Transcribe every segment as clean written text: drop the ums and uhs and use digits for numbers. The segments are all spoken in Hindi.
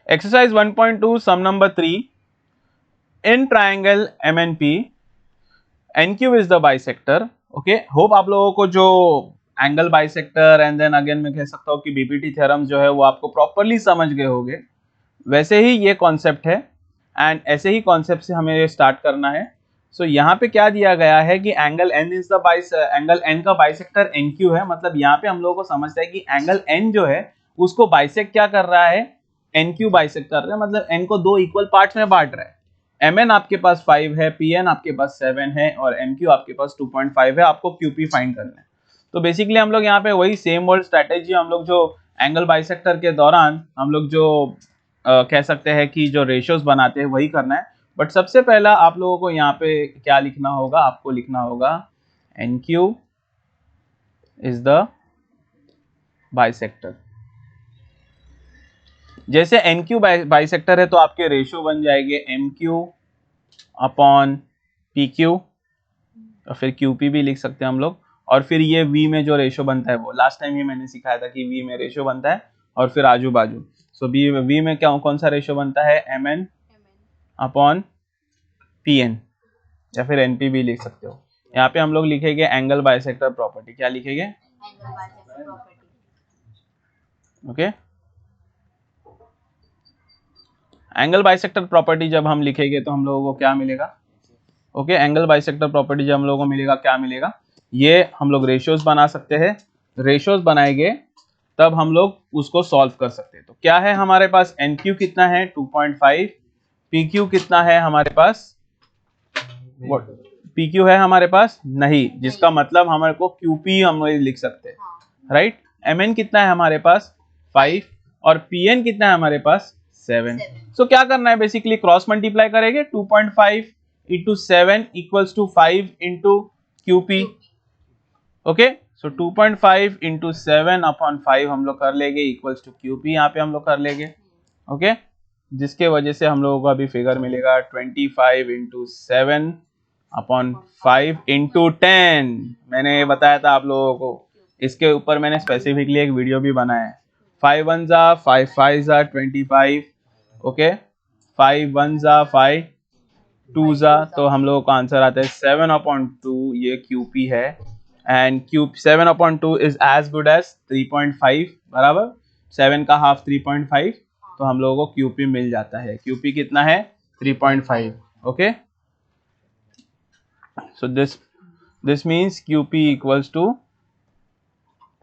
Exercise 1.2 sum number 3 in triangle MNP NQ is the bisector. Okay, hope आप लोगों को जो angle bisector and then again मैं कह सकता हूँ कि बीपीटी थ्योरम जो है वो आपको प्रॉपरली समझ गए होंगे। वैसे ही ये कॉन्सेप्ट है एंड ऐसे ही कॉन्सेप्ट से हमें स्टार्ट करना है। सो यहाँ पे क्या दिया गया है कि angle N is the angle N का बाइसेक्टर NQ है, मतलब यहाँ पे हम लोगों को समझता है कि एंगल N जो है उसको बाइसेक्ट क्या कर रहा है, NQ बाइसेक्ट कर रहा है, मतलब N को दो इक्वल पार्ट्स में बांट रहा है। MN आपके पास 5 है, PN आपके पास 7 है और MQ आपके पास 2.5 है। आपको QP फाइंड करना है। तो बेसिकली हम लोग यहाँ पे वही सेम वर्ड स्ट्रेटेजी हम लोग जो एंगल बाइसेक्टर के दौरान हम लोग जो कह सकते हैं कि जो रेशियोज बनाते हैं वही करना है। बट सबसे पहला आप लोगों को यहाँ पे क्या लिखना होगा, आपको लिखना होगा NQ इज द बाइसेक्टर। जैसे NQ बाइसेक्टर है तो आपके रेशियो बन जाएंगे MQ अपॉन PQ और फिर QP भी लिख सकते हैं हम लोग। और फिर ये V में जो रेशियो बनता है वो लास्ट टाइम ही मैंने सिखाया था कि V में रेशियो बनता है और फिर आजू बाजू। सो V में क्या कौन सा रेशियो बनता है, MN अपॉन PN या फिर NP भी लिख सकते हो। यहाँ पे हम लोग लिखेंगे एंगल बाइसेक्टर प्रॉपर्टी। क्या लिखेंगे, ओके, एंगल बाइसेक्टर प्रॉपर्टी जब हम लिखेंगे तो हम लोगों को क्या मिलेगा, ओके, एंगल बाइसेक्टर प्रॉपर्टी जब हम लोगों को मिलेगा क्या मिलेगा, ये हम लोग रेशियोज बना सकते हैं। रेशियोज बनाएंगे तब हम लोग उसको सॉल्व कर सकते हैं। तो क्या है हमारे पास, NQ कितना है 2.5, PQ कितना है हमारे पास, PQ है हमारे पास नहीं, जिसका मतलब हमारे को QP हम लिख सकते हैं, राइट। MN कितना है हमारे पास 5 और PN कितना है हमारे पास 7। सो क्या करना है, बेसिकली क्रॉस मल्टीप्लाई करेंगे 2.5 into 7 equals to 5 into QP। Okay, so 2.5 into 7 upon 5 हम लोग कर लेंगे इक्वल्स टू QP, यहाँ पे हम लोग कर लेंगे, ओके, जिसके वजह से हम लोगों को अभी फिगर मिलेगा 25 into 7 अपॉन 5 into 10। मैंने बताया था आप लोगों को, इसके ऊपर मैंने स्पेसिफिकली एक वीडियो भी बनाया है। 5 1 जा 5 5 जा 25, ओके, 5 1 जा 5 2 जा, तो हम लोगों का आंसर आता है 7/2। ये QP है and cube 7/2 is as good as 3.5, बराबर 7 का हाफ 3.5, तो हम लोगों को QP मिल जाता है। QP कितना है 3.5, okay. So this means QP equals to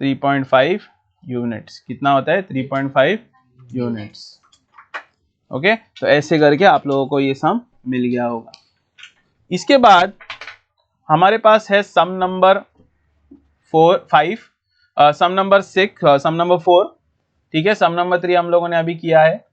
3.5 units. कितना होता है 3.5 यूनिट्स, ओके। तो ऐसे करके आप लोगों को ये सम मिल गया होगा। इसके बाद हमारे पास है सम नंबर 5, सम नंबर 6, सम नंबर 4, ठीक है। सम नंबर 3 हम लोगों ने अभी किया है,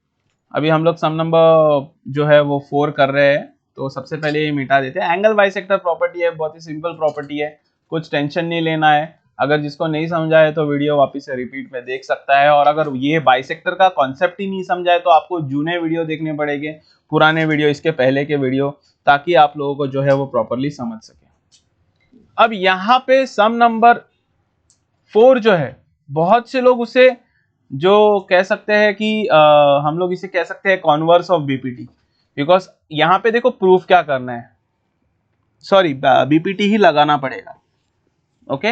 अभी हम लोग सम नंबर जो है वो 4 कर रहे हैं। तो सबसे पहले ये मिटा देते हैं। एंगल बाइसेक्टर प्रॉपर्टी है, बहुत ही सिंपल प्रॉपर्टी है, कुछ टेंशन नहीं लेना है। अगर जिसको नहीं समझा है तो वीडियो वापस से रिपीट में देख सकता है, और अगर ये बाइसेक्टर का कॉन्सेप्ट ही नहीं समझा है तो आपको जूने वीडियो देखने पड़ेंगे, पुराने वीडियो, इसके पहले के वीडियो, ताकि आप लोगों को जो है वो प्रॉपरली समझ सके। अब यहाँ पे सम नंबर 4 जो है, बहुत से लोग उसे जो कह सकते हैं कि हम लोग इसे कह सकते हैं कॉन्वर्स ऑफ बीपीटी, बिकॉज यहाँ पे देखो प्रूफ क्या करना है, सॉरी बीपीटी ही लगाना पड़ेगा, ओके,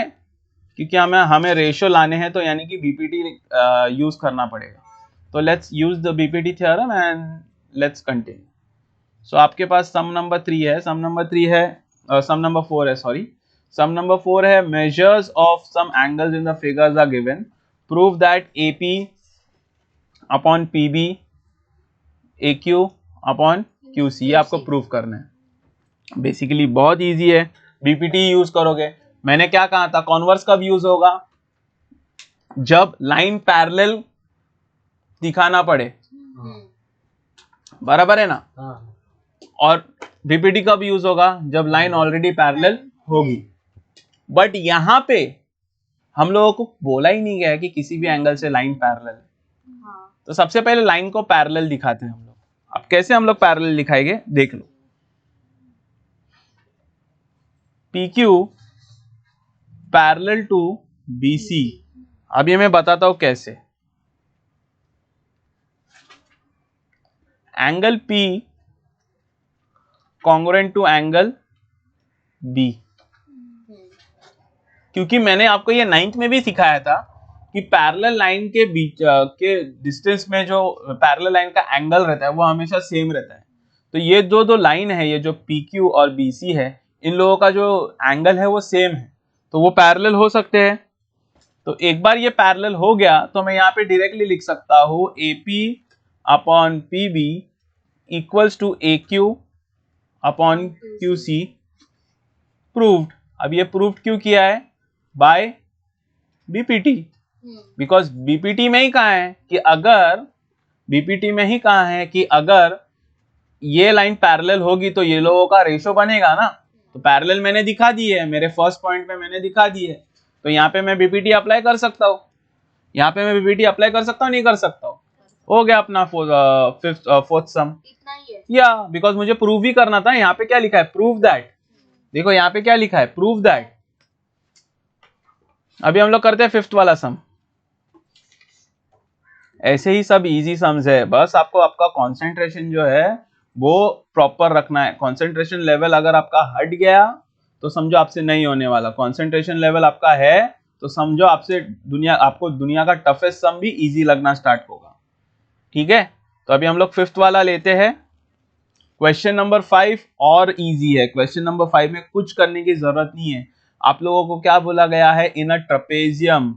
क्योंकि हमें रेशियो लाने हैं, तो यानी कि बीपीटी यूज करना पड़ेगा। तो let's use the BPT theorem and let's continue. So आपके पास सम नंबर 3 है, सम नंबर 3 है, सम नंबर 4 है, सॉरी, सम नंबर 4 है, measures of some angles in the figures are given, prove that AP upon PB AQ upon QC, ये आपको प्रूफ करना है। बेसिकली बहुत इजी है, बीपीटी यूज करोगे। मैंने क्या कहा था, कॉन्वर्स कब यूज होगा, जब लाइन पैरेलल दिखाना पड़े, बराबर है ना। और बीपीटी कब यूज होगा, जब लाइन ऑलरेडी पैरेलल होगी। बट यहां पे हम लोगों को बोला ही नहीं गया है कि किसी भी एंगल से लाइन पैरेलल है। तो सबसे पहले लाइन को पैरेलल दिखाते हैं हम लोग। अब कैसे हम लोग पैरेलल दिखाएंगे, देख लो। PQ पैरेलल टू BC, अब ये मैं बताता हूं कैसे। Angle P congruent to angle B, क्योंकि मैंने आपको ये 9th में भी सिखाया था कि पैरेलल लाइन के बीच के डिस्टेंस में जो पैरेलल लाइन का एंगल रहता है वो हमेशा सेम रहता है। तो ये दो लाइन है, ये जो PQ और BC है, इन लोगों का जो एंगल है वो सेम है, तो वो पैरेलल हो सकते हैं। तो एक बार ये पैरेलल हो गया तो मैं यहाँ पे डायरेक्टली लिख सकता हूँ AP upon PB equals to AQ upon QC, proved. अब ये प्रूव्ड क्यों किया है? बाय BPT, बिकॉज BPT में ही कहा है कि अगर BPT में ही कहा है कि अगर ये लाइन पैरेलल होगी तो ये लोगों का रेशो बनेगा ना, तो पैरेलल मैंने दिखा दी है, मेरे फर्स्ट पॉइंट में मैंने दिखा दी है, तो यहाँ पे मैं BPT अप्लाई कर सकता हूँ, यहाँ पे मैं BPT अप्लाई कर सकता हूँ, नहीं कर सकता हूँ? हो गया अपना फोर्थ सम, या बिकॉज मुझे प्रूव ही करना था। यहाँ पे क्या लिखा है? Prove that. देखो यहाँ पे क्या लिखा है? Prove that. अभी हम लोग करते हैं फिफ्थ वाला सम। ऐसे ही सब इजी सम्स है, बस आपको आपका कंसंट्रेशन जो है वो प्रॉपर रखना है। कंसंट्रेशन लेवल अगर आपका हट गया तो समझो आपसे नहीं होने वाला, कंसंट्रेशन लेवल आपका है तो समझो आपको दुनिया का टफेस्ट सम भी इजी लगना स्टार्ट होगा। ठीक है, तो अभी हम लोग फिफ्थ वाला लेते हैं। क्वेश्चन नंबर 5 और इजी है। क्वेश्चन नंबर 5 में कुछ करने की जरूरत नहीं है। आप लोगों को क्या बोला गया है? In a trapezium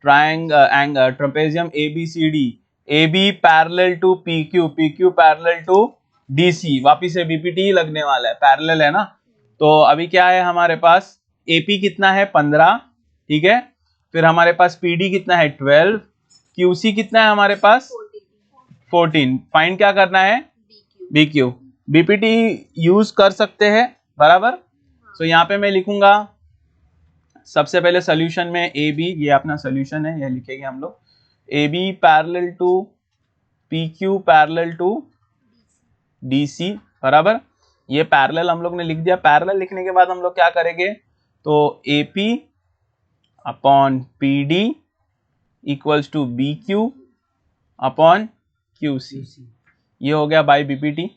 trapezium ABCD, AB parallel to PQ, PQ parallel to DC, वापिस से BPT ही लगने वाला है, पैरेलल है ना। तो अभी क्या है हमारे पास? AP कितना है? 15, ठीक है। फिर हमारे पास PD कितना है? 12, QC कितना है हमारे पास? 14। फाइंड क्या करना है? BQ। BPT यूज कर सकते हैं, बराबर। तो यहाँ पे मैं लिखूंगा सबसे पहले सोल्यूशन में AB, ये अपना सोल्यूशन है, ये लिखेंगे हम लोग। AB parallel to PQ parallel to DC, बराबर। ये पैरेलल हम लोग ने लिख दिया। पैरेलल लिखने के बाद हम लोग क्या करेंगे? तो AP upon PD equals to BQ upon QC, ये हो गया बाय BPT।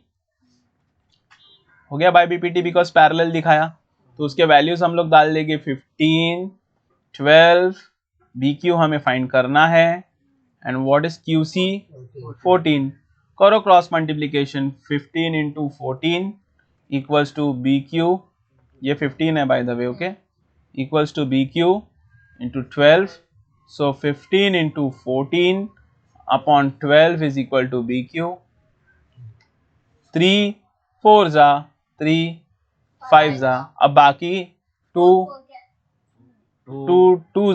हो गया बाय BPT बिकॉज पैरेलल दिखाया, तो उसके वैल्यूज हम लोग डाल देंगे 15, 12, BQ हमें फाइंड करना है, एंड व्हाट इज QC? 14। करो cross multiplication, 15 into 14 equals to BQ, ये 15 है by the way, okay, equals to BQ into 12, so 15 into 14 upon 12 is equal to BQ। 3 4 जा 3, 5 जा, अब बाकी 2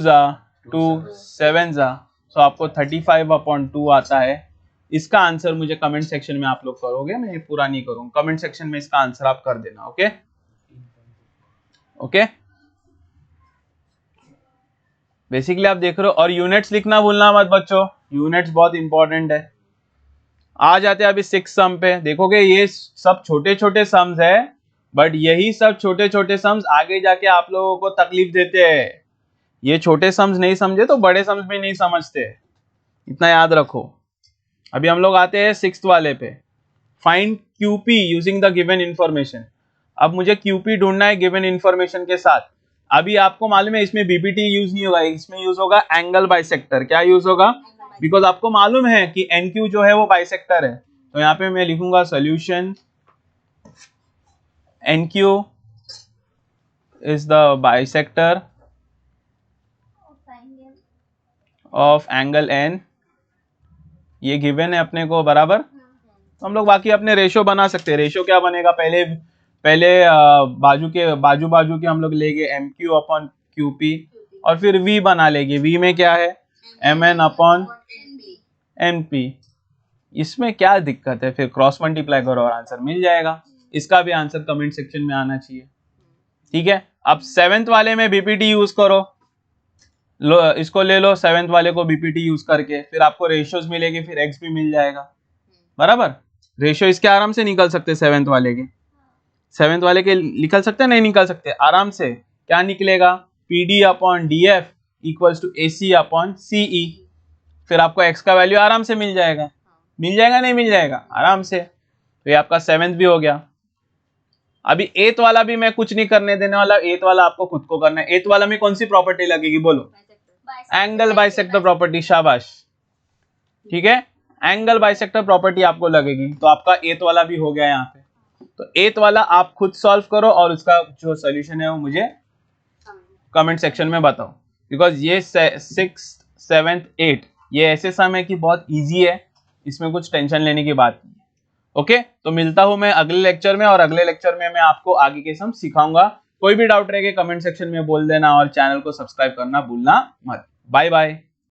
जा 2, 7 जा, सो आपको 35 अपॉन 2 आता है। इसका आंसर मुझे कमेंट सेक्शन में आप लोग करोगे, मैं पूरा नहीं करूंगा, कमेंट सेक्शन में इसका आंसर आप कर देना, ओके ओके। बेसिकली आप देख रहे हो, और यूनिट्स लिखना भूलना मत बच्चों, यूनिट्स बहुत इंपॉर्टेंट है। आ जाते हैं अभी 6 सम पे। देखोगे ये सब छोटे छोटे सम्स है, बट यही सब छोटे छोटे सम्स आगे जाके आप लोगों को तकलीफ देते हैं। ये छोटे सम्स नहीं समझे तो बड़े सम्स भी नहीं समझते, इतना याद रखो। अभी हम लोग आते हैं 6th वाले पे। Find QP using the given information. अब मुझे QP ढूंढना है गिवन इंफॉर्मेशन के साथ। अभी आपको मालूम है इसमें BPT यूज नहीं होगा, इसमें यूज होगा एंगल बाइसेक्टर। क्या यूज होगा? बिकॉज आपको मालूम है कि NQ जो है वो बाइसेक्टर है, तो यहाँ पे मैं लिखूंगा solution NQ is the bisector of angle N। ये गिवन है अपने को, बराबर। तो हम लोग बाकी अपने रेशो बना सकते हैं। रेशो क्या बनेगा? पहले बाजू के हम लोग लेंगे MQ अपॉन QP, और फिर V बना लेंगे। V में क्या है? MN upon NP। इसमें क्या दिक्कत है? फिर क्रॉस मल्टीप्लाई करो और आंसर मिल जाएगा। इसका भी आंसर कमेंट सेक्शन में आना चाहिए, ठीक है। अब 7th वाले में BPT यूज करो, लो इसको ले लो 7th वाले को BPT यूज करके, फिर आपको रेशियोज मिलेगी, फिर X भी मिल जाएगा, बराबर। रेशियो इसके आराम से निकल सकते 7th वाले के, 7th वाले के निकल सकते नहीं निकल सकते आराम से। क्या निकलेगा? PD upon DF equals to AC upon CE। फिर आपको X का वैल्यू आराम से मिल जाएगा, नहीं मिल जाएगा? आराम से। तो ये आपका 7th भी हो गया। अभी 8th वाला भी मैं कुछ नहीं करने देने वाला, 8th वाला आपको खुद को करना है। 8th वाला में कौन सी प्रॉपर्टी लगेगी बोलो? एंगल बाइसेक्टर प्रॉपर्टी, शाबाश, ठीक है, एंगल बाइसेक्टर प्रॉपर्टी आपको लगेगी। तो आपका 8th वाला भी हो गया यहाँ पे। तो 8th वाला आप खुद सॉल्व करो और उसका जो सोल्यूशन है वो मुझे कमेंट सेक्शन में बताओ, बिकॉज ये 6th 7th 8th ये ऐसे सम है कि बहुत इजी है, इसमें कुछ टेंशन लेने की बात नहीं है। ओके, तो मिलता हूं मैं अगले लेक्चर में, और अगले लेक्चर में मैं आपको आगे के सम सिखाऊंगा। कोई भी डाउट रहेगा कमेंट सेक्शन में बोल देना, और चैनल को सब्सक्राइब करना भूलना मत। Bye bye.